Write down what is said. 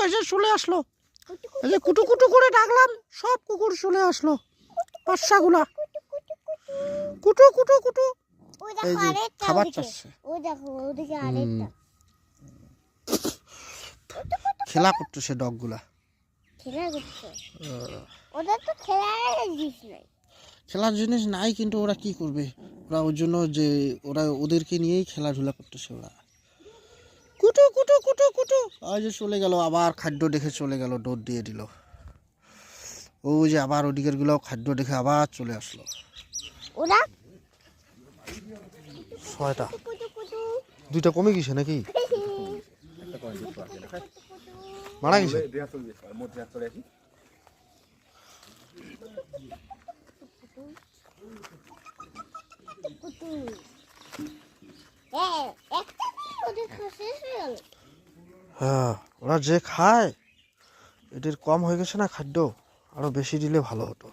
এই যে চলে আসলো, এই যে কুটু কুটু করে ডাকলাম, সব কুকুর চলে আসলো, বাচ্চাগুলা কুটু কুটু কুটু। এই যে খাবার চাচ্ছে, খেলা করতেছে ডগগুলা। খেলার জিনিস নাই, কিন্তু ওরা কি করবে, ওরা ওর জন্য যে ওরা ওদেরকে নিয়েই খেলাধুলা করতেছে ওরা। কুটু কুটু কুটু কুটু, আজ যে চলে গেল, আবার খাদ্য দেখে চলে গেল, দৌড় দিয়ে দিল। ওই যে আবার ওদিকের গুলো খাদ্য দেখে আবার চলে আসলো। ওরা 6টা, 2টা কমে গেছে নাকি, মারা গেছে। হ্যাঁ, ওরা যে খায় এদের কম হয়ে গেছে না খাদ্য, আরো বেশি দিলে ভালো হতো।